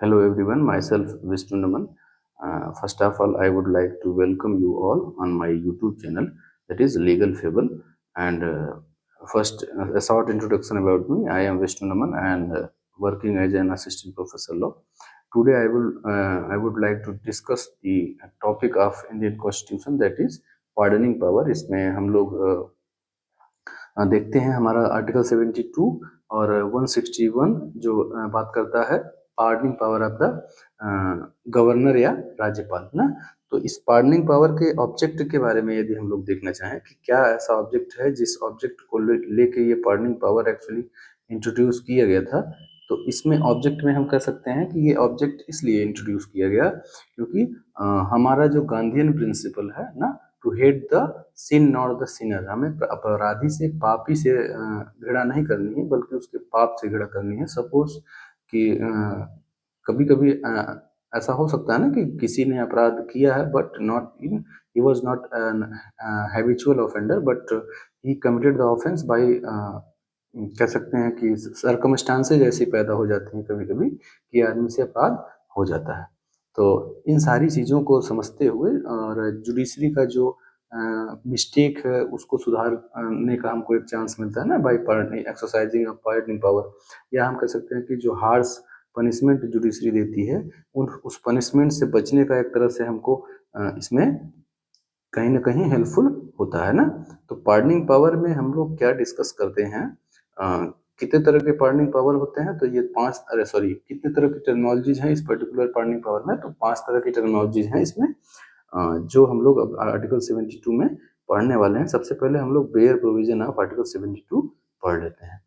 Hello everyone, myself Vishnu Naman. First of all, I would like to welcome you all on my YouTube channel, that is Legal Fable. And first, a short introduction about me. I am Vishnu Naman and working as an assistant professor law. Today, I would like to discuss the topic of Indian Constitution, that is pardoning power. इसमें हम लोग देखते हैं हमारा article 72 और 161 जो बात करता है pardoning power of the governor या राज्यपाल ना। तो इस पार्डनिंग पावर के ऑब्जेक्ट के बारे में यदि हम लोग देखना चाहें कि क्या ऐसा ऑब्जेक्ट है जिस ऑब्जेक्ट को लेके ये पार्डनिंग पावर एक्चुअली इंट्रोड्यूस किया गया था, तो इसमें ऑब्जेक्ट में हम कह सकते हैं कि ये ऑब्जेक्ट इसलिए इंट्रोड्यूस किया गया क्योंकि हमारा जो गांधीयन प्रिंसिपल है ना, to hate the sin not the sinner, हमें अपराधी से पापी से घृणा नहीं करनी है बल्कि उसके पाप से घृणा करनी है। सपोज कि कभी कभी ऐसा हो सकता है ना कि किसी ने अपराध किया है but not in he was not an habitual offender but he committed the offence by कह सकते हैं कि सर्कमस्टांसेज ऐसी पैदा हो जाती हैं कभी कभी कि आदमी से अपराध हो जाता है। तो इन सारी चीज़ों को समझते हुए और जुडिशरी का जो मिस्टेक है उसको सुधारने का हमको एक चांस मिलता है ना, by exercising of pardoning power, या हम कह सकते हैं कि जो हार्श पनिशमेंट जुडिशरी देती है उस पनिशमेंट से बचने का एक तरह से हमको इसमें कहीं ना कहीं हेल्पफुल होता है ना। तो पार्डनिंग पावर में हम लोग क्या डिस्कस करते हैं, कितने तरह के पार्डनिंग पावर होते हैं, तो ये कितने तरह की टेक्नोलॉजीज हैं इस पर्टिकुलर पार्डनिंग पावर में, तो 5 तरह की टेक्नोलॉजीज हैं इसमें जो हम लोग अब आर्टिकल 72 में पढ़ने वाले हैं। सबसे पहले हम लोग बेयर प्रोविजन ऑफ आर्टिकल 72 पढ़ लेते हैं।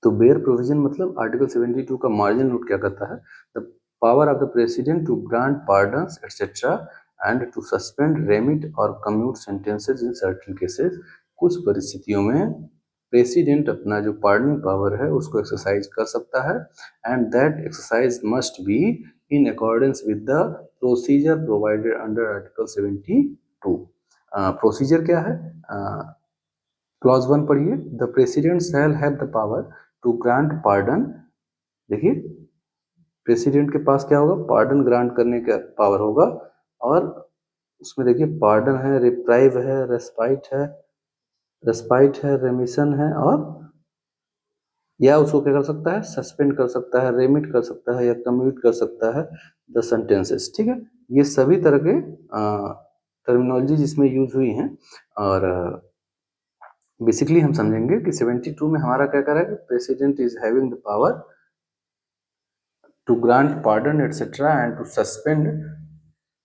तो बेयर प्रोविजन मतलब आर्टिकल 72 का मार्जिन नोट क्या कहता है, the power of the president to grant pardons etcetera and to suspend remit और commute sentences in certain cases. कुछ परिस्थितियों में प्रेसिडेंट अपना जो पार्डनिंग पावर है उसको एक्सरसाइज कर सकता है and that exercise must be in accordance with the procedure provided under article 72। Procedure क्या है, क्लॉज 1 पढ़िए, the president shall have the power to grant pardon. देखिए प्रेसिडेंट के पास क्या होगा, पार्डन ग्रांट करने का पावर होगा, और उसमें देखिए पार्डन है, रिप्राइव है, रेस्पाइट है, रेमिशन है, और या उसको क्या कर सकता है, सस्पेंड कर सकता है, रेमिट कर सकता है, या कम्यूट कर सकता है द सेंटेंसेस। ठीक है, ये सभी तरह के टर्मिनोलॉजी जिसमें यूज हुई हैं। और बेसिकली हम समझेंगे कि 72 में हमारा क्या कह रहा है कि president is having the power to grant pardon etcetera and to suspend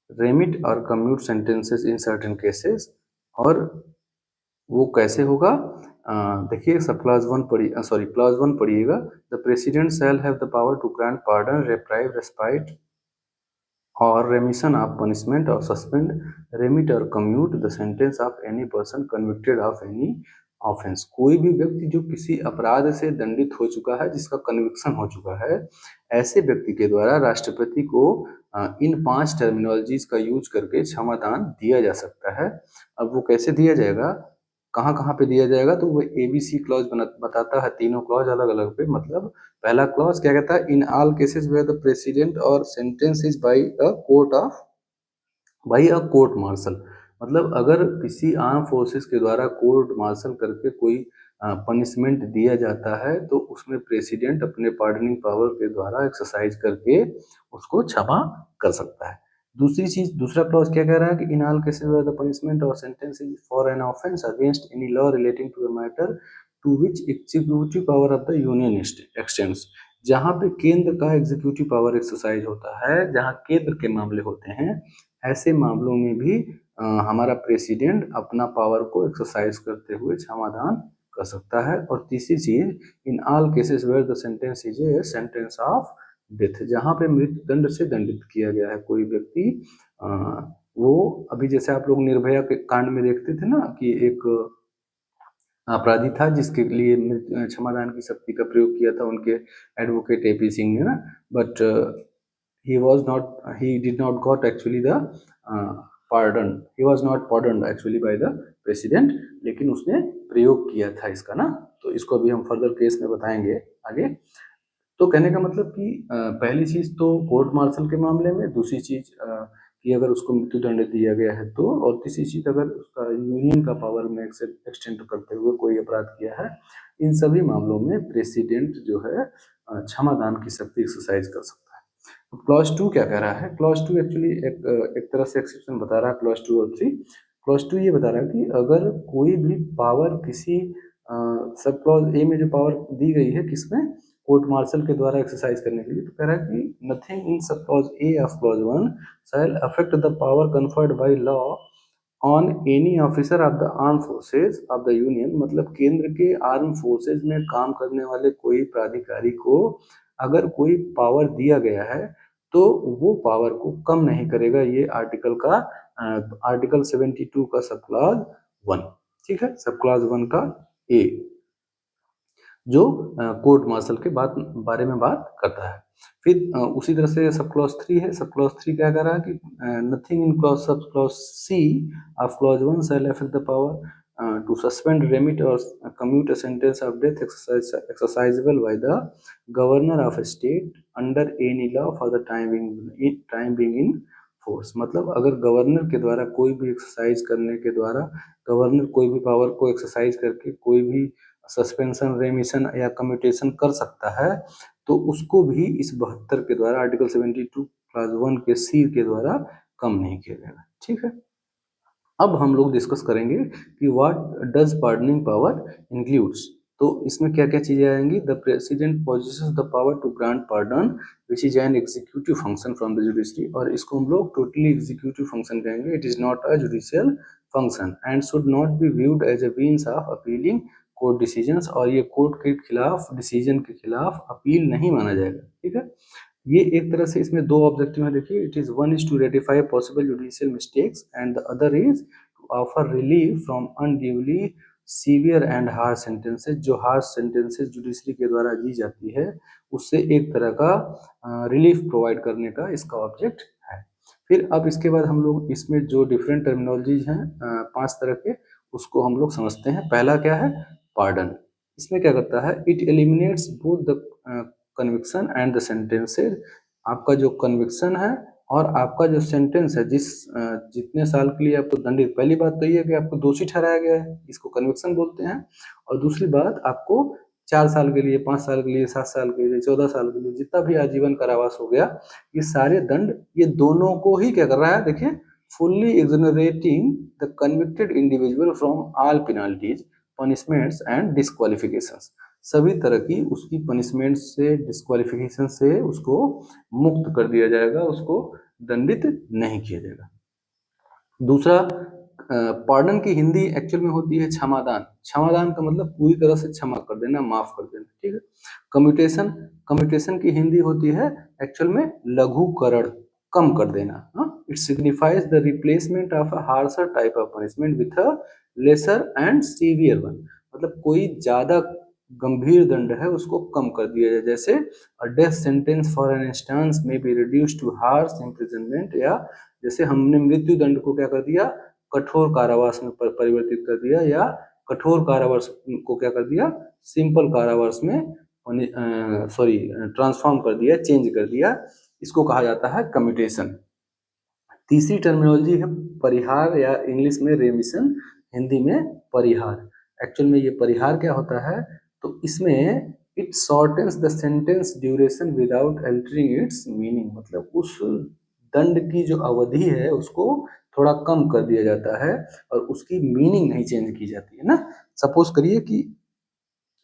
remit और commute sentences in certain cases. और वो कैसे होगा, देखिए सब क्लॉज 1 पढ़िएगा, the president shall have the power to grant pardon, reprieve, respite और रेमिशन ऑफ पनिशमेंट और सस्पेंड, रेमिट और commute the sentence of any person convicted of any offence. कोई भी व्यक्ति जो किसी अपराध से दंडित हो चुका है, जिसका कन्विक्शन हो चुका है, ऐसे व्यक्ति के द्वारा राष्ट्रपति को इन 5 टर्मिनोलॉजीज का यूज करके क्षमादान दिया जा सकता है। अब वो कैसे दिया जाएगा, कहाँ कहाँ पे दिया जाएगा, तो वो ABC क्लॉज बताता है, तीनों क्लॉज अलग अलग पे। मतलब पहला क्लॉज क्या कहता है, in all cases where the president और sentence is by a court martial. मतलब अगर किसी आर्म फोर्सेस के द्वारा कोर्ट मार्शल करके कोई पनिशमेंट दिया जाता है तो उसमें प्रेसिडेंट अपने पार्डनिंग पावर के द्वारा एक्सरसाइज करके उसको क्षमा कर सकता है। दूसरी चीज, दूसरा क्लॉज क्या कह रहा है कि in all cases where the punishment और sentence is for an offence against any law relating to a matter to which executive power of the union extends. जहाँ पे केंद्र का एग्जीक्यूटिव पावर एक्सरसाइज होता है, जहाँ केंद्र के मामले होते हैं, ऐसे मामलों में भी हमारा प्रेसिडेंट अपना पावर को एक्सरसाइज करते हुए क्षमादान कर सकता है। और तीसरी चीज, in all cases where the sentence is a sentence of death, जहाँ पे मृत्यु दंड से दंडित किया गया है कोई व्यक्ति, वो अभी जैसे आप लोग निर्भया के कांड में देखते थे ना कि एक अपराधी था जिसके लिए क्षमादान की शक्ति का प्रयोग किया था उनके एडवोकेट AP सिंह ने ना, but he did not got actually the pardon, he was not pardoned actually by the president, लेकिन उसने प्रयोग किया था इसका ना। तो इसको अभी हम फर्दर केस में बताएंगे आगे। तो कहने का मतलब कि पहली चीज तो कोर्ट मार्शल के मामले में, दूसरी चीज कि अगर उसको मृत्युदंड दिया गया है तो, और तीसरी चीज अगर उसका यूनियन का पावर में एक्सटेंड करते हुए कोई अपराध किया है, इन सभी मामलों में प्रेसिडेंट जो है क्षमा दान की शक्ति एक्सरसाइज कर सकता है। तो क्लॉज 2 क्या कह रहा है? क्लॉज 2 एक्चुअली एक तरह से एक्सेप्शन बता रहा है क्लॉज 2 और 3। क्लॉज 2 ये बता रहा है कि अगर कोई भी पावर किसी सब क्लॉज ए में जो पावर दी गई है किसमें, कोर्ट मार्शल के द्वारा एक्सरसाइज करने के लिए, तो कह रहा है कि nothing in sub clause A of clause 1 shall affect the power conferred by law on any officer of the armed forces of the union। मतलब केंद्र के आर्म फोर्सेज में काम करने वाले कोई प्राधिकारी को अगर कोई पावर दिया गया है तो वो पावर को कम नहीं करेगा ये आर्टिकल का आर्टिकल 72 का सब क्लॉज 1। ठीक है, सब क्लॉज 1 का ए जो कोर्ट मार्शल के बारे में बात करता है। फिर उसी तरह से सब क्लॉज 3 है। सब क्लॉज 3 क्या कह रहा है कि nothing in clause sub clause C of clause 1 shall affect the power to suspend, remit or commute a sentence of death exercisable by the governor of a state under any law for the time being in force। मतलब अगर governor के द्वारा कोई भी exercise करने के द्वारा, governor कोई भी पावर को एक्सरसाइज करके कोई भी सस्पेंशन, रेमिशन या कम्यूटेशन कर सकता है, तो उसको भी इस 72 के द्वारा, आर्टिकल 72 क्लास 1 के सी के द्वारा कम नहीं किया जाएगा। ठीक है, अब हम लोग डिस्कस करेंगे कि what does pardoning power includes. तो इसमें क्या क्या चीजें आएंगी? The president possesses the power to grant pardon which is an executive function from the judiciary. और इसको हम लोग टोटली एग्जीक्यूटिव फंक्शन कहेंगे। It is not a judicial function and should not be viewed as a means of appealing court decisions. और ये court के खिलाफ, decision के खिलाफ अपील नहीं माना जाएगा। ठीक है, ये एक तरह से इसमें दो ऑब्जेक्टिव है। देखिए, it is one is to ratify possible judicial mistakes and the other is to offer relief from unduly severe and harsh sentences. जो हार्श सेंटेंसेस जुडिशरी के द्वारा दी जाती है उससे एक तरह का रिलीफ प्रोवाइड करने का इसका ऑब्जेक्ट है। फिर अब इसके बाद हम लोग इसमें जो डिफरेंट टर्मिनोलॉजीज हैं 5 तरह के, उसको हम लोग समझते हैं। पहला क्या है? पार्डन। इसमें क्या करता है? It eliminates both the conviction and the sentences. आपका जो कन्विक्शन है और आपका जो सेंटेंस है, जितने साल के लिए आपको दंडित, पहली बात तो ये है कि आपको दोषी ठहराया गया है, इसको कन्विक्शन बोलते हैं। और दूसरी बात, आपको 4 साल के लिए, 5 साल के लिए, 7 साल के लिए, 14 साल के लिए, जितना भी आजीवन कारावास हो गया, ये सारे दंड ये दोनों को ही क्या कर रहा है? देखिए, fully exonerating the convicted individual from all penalties, punishments and disqualifications. सभी तरह की उसकी पनिशमेंट से, डिस्क्वालिफिकेशन से उसको मुक्त कर दिया जाएगा, उसको दंडित नहीं किया जाएगा। दूसरा, पार्डन की हिंदी एक्चुअल में होती है क्षमादान। क्षमादान का मतलब पूरी तरह से क्षमा कर देना, माफ कर देना। ठीक है। कम्यूटेशन, कम्यूटेशन की हिंदी होती है एक्चुअल में लघुकरण, कम कर देना। It signifies the replacement of a harsher type of punishment with a lesser and severe one. मतलब कोई ज्यादा गंभीर दंड है उसको कम कर दिया जाए। जैसे death sentence for an instance में be reduce to harsh imprisonment, या जैसे हमने मृत्यु दंड को क्या कर दिया? कठोर कारावास में परिवर्तित कर दिया, या कठोर कारावास को क्या कर दिया? सिंपल कारावास में ट्रांसफॉर्म कर दिया, चेंज कर दिया। इसको कहा जाता है कम्यूटेशन। तीसरी टर्मिनोलॉजी है परिहार, या इंग्लिश में रेमिशन, हिंदी में परिहार। एक्चुअल में ये परिहार क्या होता है? तो इसमें it shortens the sentence duration without altering its meaning. मतलब उस दंड की जो अवधि है उसको थोड़ा कम कर दिया जाता है और उसकी मीनिंग नहीं चेंज की जाती है ना। सपोज करिए कि,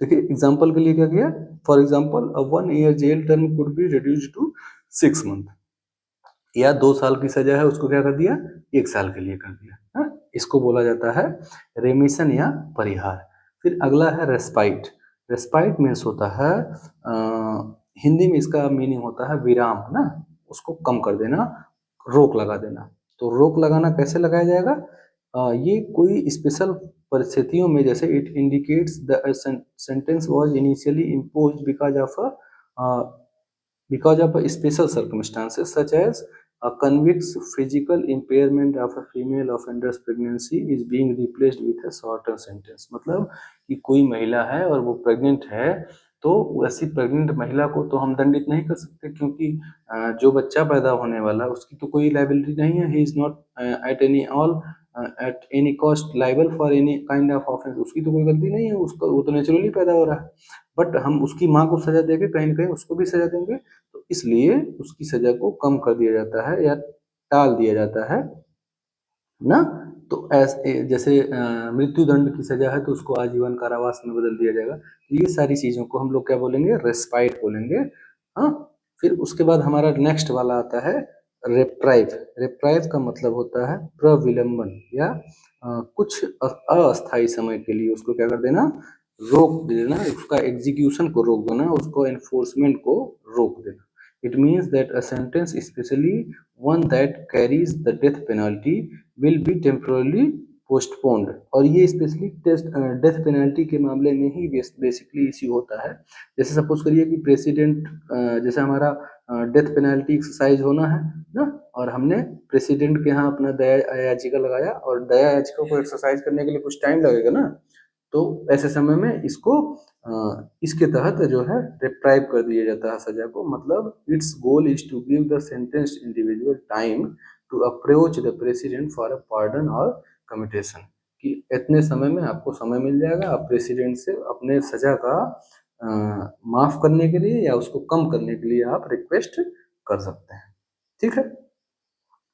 देखिए एग्जाम्पल के लिए क्या किया, for example 1 year jail term could be reduced to 6 month, या 2 साल की सजा है उसको क्या कर दिया? 1 साल के लिए कर दिया। हा? इसको बोला जाता है रेमिशन या परिहार। फिर अगला है रेस्पाइट। रेस्पाइट मीन्स होता है हिंदी में इसका मीनिंग होता है विराम ना, उसको कम कर देना, रोक लगा देना। तो रोक लगाना कैसे लगाया जाएगा? ये कोई स्पेशल परिस्थितियों में, जैसे it indicates the sentence was initially imposed because of a special circumstances such as a convict's physical impairment of a female offender's pregnancy is being replaced with a shorter sentence। मतलब कि कोई महिला है और वो प्रेग्नेंट है, तो ऐसी प्रेग्नेंट महिला को तो हम दंडित नहीं कर सकते, क्योंकि जो बच्चा पैदा होने वाला है उसकी तो कोई लाइबिलिटी नहीं है। He is not at any cost liable for any kind of offence. उसकी तो कोई गलती नहीं है, उसका वो तो नेचुरली पैदा हो रहा है। बट हम उसकी माँ को सजा देके कहीं ना कहीं उसको भी सजा देंगे, तो इसलिए उसकी सजा को कम कर दिया जाता है या टाल दिया जाता है ना। तो ऐसे जैसे मृत्यु दंड की सजा है तो उसको आजीवन कारावास में बदल दिया जाएगा। ये सारी चीजों को हम लोग क्या बोलेंगे, रेस्पाइट बोलेंगे। हाँ, फिर उसके बाद हमारा नेक्स्ट वाला आता है रेप्राइव। रेप्राइव का मतलब होता है प्रविलंबन या कुछ अस्थायी समय के लिए उसको क्या कर देना, रोक देना, उसका एग्जीक्यूशन को रोक देना, उसको एनफोर्समेंट को रोक देना। It means that a sentence, especially one that carries the death penalty, will be temporarily postponed। और ये स्पेशली डेथ पेनल्टी के मामले में ही बेसिकली इश्यू होता है। जैसे सपोज करिए कि प्रेसिडेंट, जैसे हमारा डेथ पेनल्टी एक्सरसाइज होना है ना, और हमने प्रेसिडेंट के यहाँ अपना दया याचिका लगाया, और दया याचिका को एक्सरसाइज करने के लिए कुछ टाइम लगेगा ना, तो ऐसे समय में इसको इसके तहत जो है रिप्राइव कर दिया जाता है सजा को। मतलब its goal is to give the sentenced individual time to approach the president for a pardon और कम्यूटेशन, कि इतने समय में आपको समय मिल जाएगा, आप प्रेसिडेंट से अपने सजा का माफ करने के लिए या उसको कम करने के लिए आप रिक्वेस्ट कर सकते हैं। ठीक है,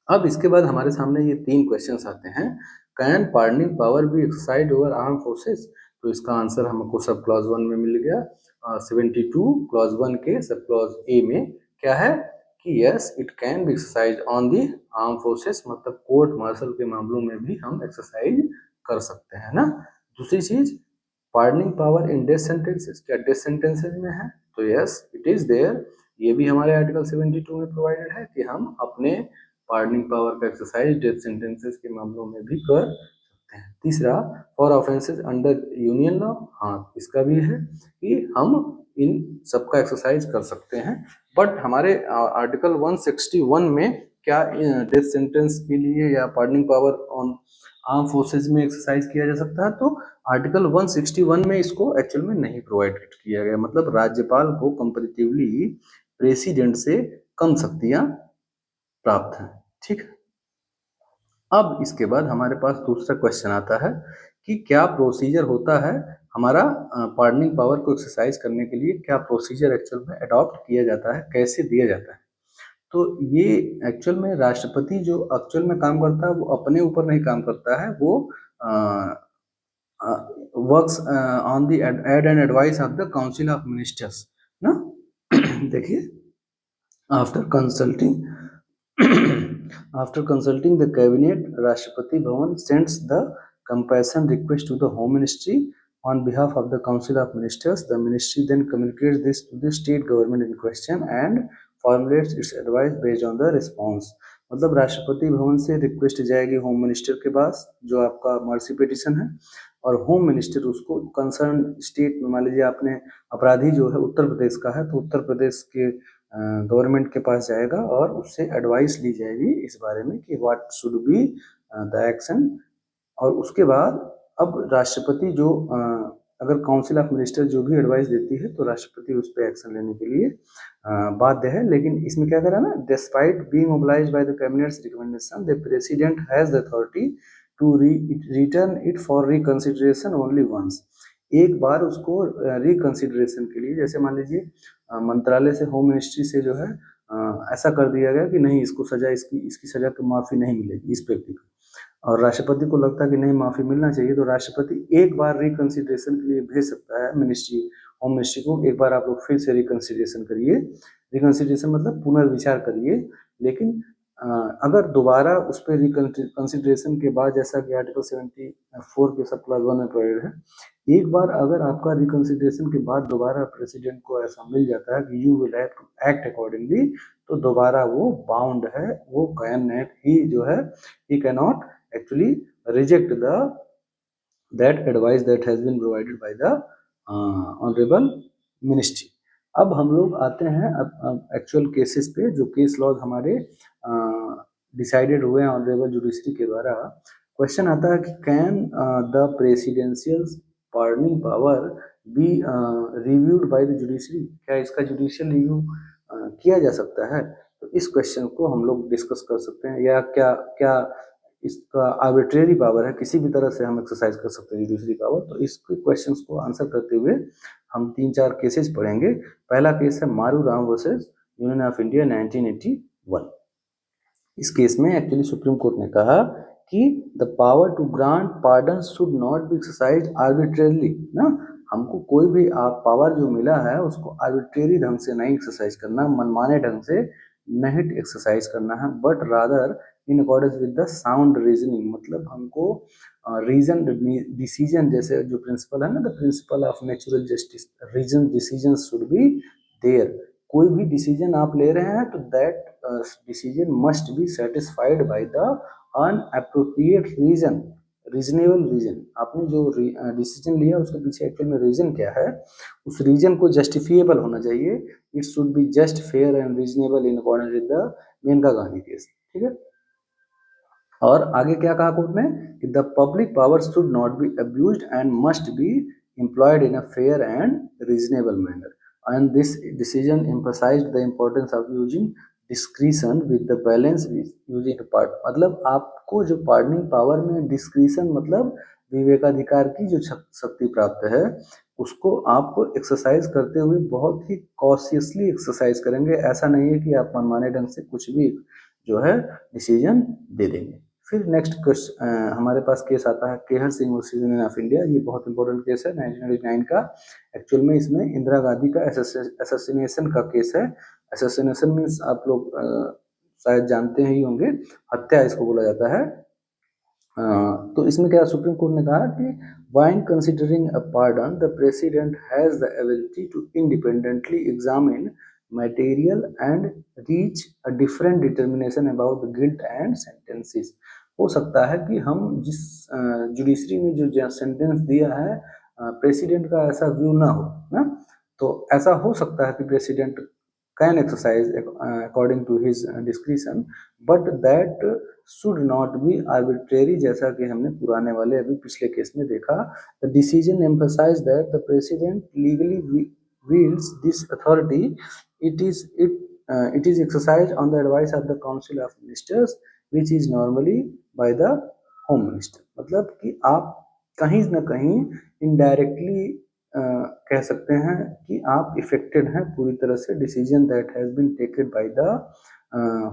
अब इसके बाद हमारे सामने ये 3 क्वेश्चंस आते हैं। Can pardoning power B exercised over arm forces? तो इसका आंसर हमको सब क्लॉज 1 में मिल गया। 72 क्लॉज 1 के सब क्लॉज ए में क्या है कि yes it can be exercised on the arm forces, मतलब कोर्ट मार्शल के मामलों में भी हम एक्सरसाइज कर सकते हैं ना। दूसरी चीज, pardoning power in death sentences, क्या डेथ सेंटेंसेस में है? तो यस इट इज देयर, ये भी हमारे आर्टिकल 72 में प्रोवाइडेड है कि हम अपने पार्डनिंग पावर का एक्सरसाइज डेथ सेंटेंसेस के मामलों में भी कर सकते हैं। तीसरा, for offences under union law, हाँ इसका भी है कि हम इन सबका एक्सरसाइज कर सकते हैं। बट हमारे आर्टिकल 161 में क्या डेथ सेंटेंस के लिए या pardoning power on arm forces में एक्सरसाइज किया जा सकता है? तो आर्टिकल 161 में इसको एक्चुअल में नहीं प्रोवाइडेड किया गया, मतलब राज्यपाल को कंपैरेटिवली प्रेसिडेंट से कम शक्तियां प्राप्त हैं। ठीक, अब इसके बाद हमारे पास दूसरा क्वेश्चन आता है कि क्या प्रोसीजर होता है हमारा पार्डनिंग पावर को एक्सरसाइज करने के लिए, क्या प्रोसीजर एक्चुअल में अडॉप्ट किया जाता है, कैसे दिया जाता है? तो ये एक्चुअल में राष्ट्रपति जो एक्चुअल में काम करता है वो अपने ऊपर नहीं काम करता है, वो works on the aid and advice of the council of ministers ना। देखिए, after consulting after consulting the cabinet, Rashtrapati Bhavan sends the compassion request to the Home Ministry on behalf of the Council of Ministers. The ministry then communicates this to the state government in question and formulates its advice based on the response। मतलब राष्ट्रपति भवन से request जाएगी home minister के पास, जो आपका mercy petition है, और home minister उसको concern state में, मान लीजिए आपने अपराधी जो है उत्तर प्रदेश का है, तो उत्तर प्रदेश के गवर्नमेंट के पास जाएगा और उससे एडवाइस ली जाएगी इस बारे में कि what should be the action. और उसके बाद अब राष्ट्रपति जो अगर काउंसिल ऑफ मिनिस्टर जो भी एडवाइस देती है तो राष्ट्रपति उस पर एक्शन लेने के लिए बाध्य है। लेकिन इसमें क्या करा ना, despite being obliged by the cabinet's recommendation the president has the authority to return it for reconsideration only once. एक बार उसको रिकंसिडरेशन के लिए, जैसे मान लीजिए मंत्रालय से, होम मिनिस्ट्री से जो है ऐसा कर दिया गया कि नहीं इसको सजा, इसकी सजा तो माफी नहीं मिलेगी इस व्यक्ति को, और राष्ट्रपति को लगता है कि नहीं माफी मिलना चाहिए, तो राष्ट्रपति एक बार रिकंसिडरेशन के लिए भेज सकता है मिनिस्ट्री, होम मिनिस्ट्री को, एक बार आप लोग फिर से रिकंसिडरेशन करिए। रिकंसिडरेशन मतलब पुनर्विचार करिए। लेकिन अगर दोबारा उस पर रिकंसिडरेशन के बाद, जैसा कि आर्टिकल 74 के सब क्लॉज 1 में प्रोवाइडेड है, एक बार अगर आपका रिकंसिडरेशन के बाद दोबारा प्रेसिडेंट को ऐसा मिल जाता है कि you will have to act accordingly, तो दोबारा वो बाउंड है, वो कैन नॉट, ही जो है he can not actually reject the that advice that has been provided by the honourable ministry. अब हम लोग आते हैं एक्चुअल केसेस पे, जो केस लॉज हमारे डिसाइडेड हुए हैं ऑनरेबल जुडिशरी के द्वारा। क्वेश्चन आता है कि can the presidential pardoning power be reviewed by the judiciary, क्या इसका जुडिशियल रिव्यू किया जा सकता है? तो इस क्वेश्चन को हम लोग डिस्कस कर सकते हैं। या क्या क्या इसका आर्बिट्रेरी पावर है, किसी भी तरह से हम एक्सरसाइज कर सकते हैं जुडिशरी पावर? तो इसके क्वेश्चंस को आंसर करते हुए हम 3-4 केसेस पढ़ेंगे। पहला केस है मारू Rao versus union of India 1981। इस केस में एक्चुअली सुप्रीम कोर्ट ने कहा कि the power to grant pardon should not be exercise arbitrarily ना, हमको कोई भी आप पावर जो मिला है उसको आर्बिट्रेरी ढंग से नहीं एक्सरसाइज करना, मनमाने ढंग से नहीं एक्सरसाइज करना है, but rather in accordance with the sound reasoning. मतलब हमको रीजन डिसीजन जैसे जो प्रिंसिपल है ना, the principle of natural justice, reason decision should be there. कोई भी डिसीजन आप ले रहे हैं तो that decision must be satisfied by the inappropriate reason, reasonable reason. आपने जो डिसीजन लिया उसके पीछे एक्चुअल में रीजन क्या है, उस रीजन को जस्टिफिएबल होना चाहिए। It should be just fair and reasonable in accordance with the Maneka Gandhi case, ठीक है। और आगे क्या कहा कोर्ट ने कि the public power should not be abused and must be employed in a fair and reasonable manner, and this decision emphasized the importance of using discretion with the balance using part। मतलब आपको जो pardoning power में discretion मतलब विवेकाधिकार की जो शक्ति प्राप्त है उसको आप एक्सरसाइज करते हुए बहुत ही कॉशियसली एक्सरसाइज करेंगे। ऐसा नहीं है कि आप मनमाने ढंग से कुछ भी जो है डिसीजन दे देंगे। फिर नेक्स्ट क्वेश्चन हमारे पास केस आता है Kehar Singh versus union of India. ये बहुत इंपॉर्टेंट केस है 1999 का। एक्चुअल में इसमें इंदिरा गांधी का असैसिनेशन का केस है। असैसिनेशन मीन्स आप लोग शायद जानते ही होंगे, हत्या इसको बोला जाता है। तो इसमें क्या सुप्रीम कोर्ट ने कहा कि while considering a pardon, the president has the ability to independently examine material and reach a different determination about the guilt and sentences। हो सकता है कि हम जिस जुडिशरी ने जो सेंटेंस दिया है प्रेसिडेंट का ऐसा व्यू ना हो ना, तो ऐसा हो सकता है कि president can exercise according to his discretion, but that should not be arbitrary, जैसा कि हमने पुराने वाले अभी पिछले केस में देखा। The decision emphasise that the president legally wields this authority, it is exercised on the advice of the council of ministers which is normally by the home minister। मतलब कि आप कहीं ना कहीं इनडायरेक्टली कह सकते हैं कि आप इफेक्टेड हैं पूरी तरह से decision that has been taken by the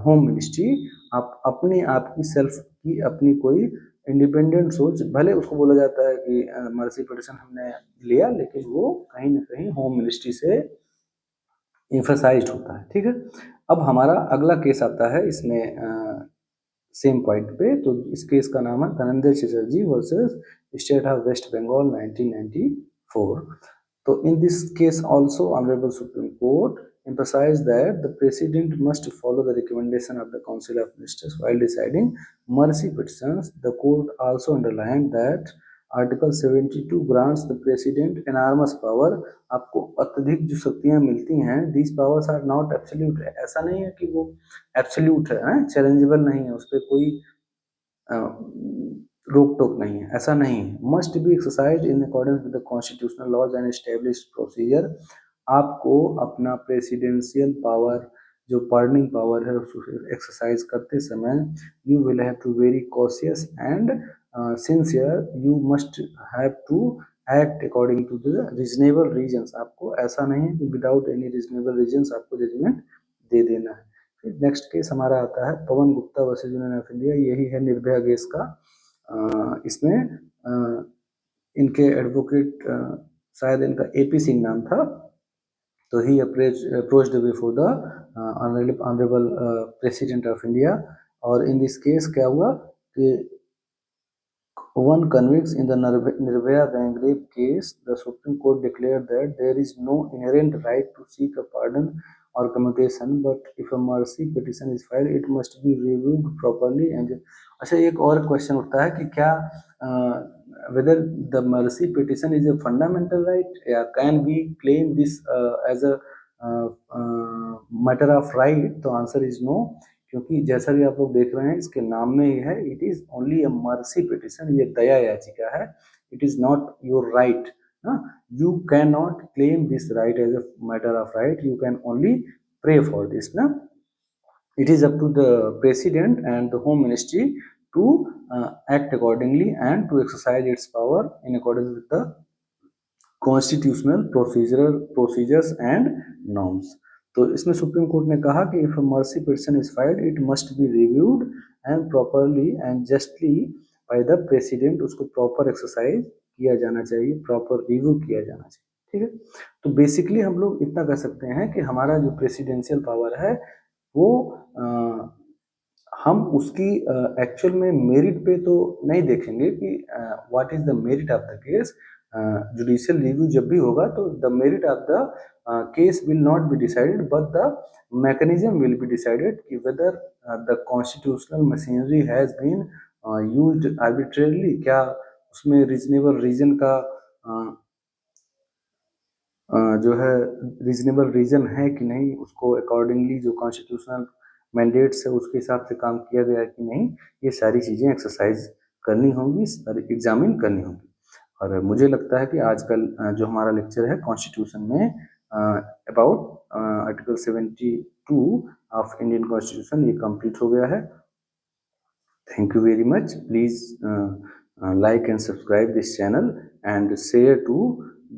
home ministry. आप अपने आप की सेल्फ की अपनी कोई इंडिपेंडेंट सोच, भले उसको बोला जाता है कि मर्सी पिटिशन हमने लिया, लेकिन वो कहीं ना कहीं होम मिनिस्ट्री से एम्फसाइज्ड होता है, ठीक है। अब हमारा अगला केस आता है इसमें सेम पॉइंट पे। तो इस केस का नाम है Dhananjay Chatterjee versus state of West Bengal 1994। तो in this case also Honorable Supreme Court emphasized that the President must follow the recommendation of the Council of Ministers while deciding mercy petitions। The court also underlined that Article 72 grants the President enormous power। आपको अत्यधिक जो शक्तियां मिलती हैं, these powers are not absolute। ऐसा नहीं है कि वो एब्सोल्यूट है, चैलेंजेबल नहीं है, उस पर कोई रोक टोक नहीं है, ऐसा नहीं है। Must be exercise in accordance with the constitutional laws and established procedure. आपको अपना प्रेसिडेंशियल पावर जो पार्डनिंग पावर है उसको एक्सरसाइज करते समय you will have to very cautious and sincere, you must have to act according to the reasonable reasons. आपको ऐसा नहीं है कि विदाउट एनी रीजनेबल रीजन्स आपको जजमेंट दे देना है। फिर नेक्स्ट केस हमारा आता है Pawan Gupta versus union of India. यही है निर्भया केस का। इसमें इनके एडवोकेट शायद इनका एपी सिंह नाम था। तो he approached before the honourable president of India. और इन दिस केस क्या हुआ कि one convicts in the Nirbhaya gang rape case, the Supreme Court declared that there is no inherent right to seek a pardon or commutation, but if a mercy petition is filed, it must be reviewed properly। and अच्छा, एक और question उठता है कि क्या whether the mercy petition is a fundamental right, या can we claim this as a matter of right? तो answer is no, क्योंकि जैसा भी आप लोग देख रहे हैं इसके नाम में ही है, it is only a mercy petition, ये दया याचिका है। It is not your right You cannot claim this right as a matter of right, you can only pray for this na. It is up to the president and the home ministry to act accordingly and to exercise its power in accordance with the constitutional procedures and norms. तो इसमें supreme court ने कहा कि if mercy petition is filed it must be reviewed and properly and justly by the president, उसको proper exercise किया जाना चाहिए, proper review किया जाना चाहिए। ठीक है, तो बेसिकली हम लोग इतना कह सकते हैं कि हमारा जो प्रेसिडेंशियल पावर है वो हम उसकी एक्चुअल में मेरिट पे तो नहीं देखेंगे कि what is the merit of the case. Judicial review जब भी होगा तो the merit of the case will not be decided but the mechanism will be decided कि whether the constitutional machinery has been used arbitrarily, क्या उसमें reasonable reason का जो है रीजनेबल रीजन है कि नहीं, उसको अकॉर्डिंगली जो कॉन्स्टिट्यूशनल मैंडेट्स है उसके हिसाब से काम किया गया है कि नहीं, ये सारी चीज़ें एक्सरसाइज करनी होंगी, एग्जामिन करनी होंगी। और मुझे लगता है कि आजकल जो हमारा लेक्चर है कॉन्स्टिट्यूशन में about article 72 of Indian constitution ये कंप्लीट हो गया है। Thank you very much. Please like and subscribe this channel and share to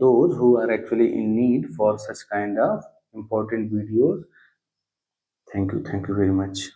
those who are actually in need for such kind of important videos. Thank you very much.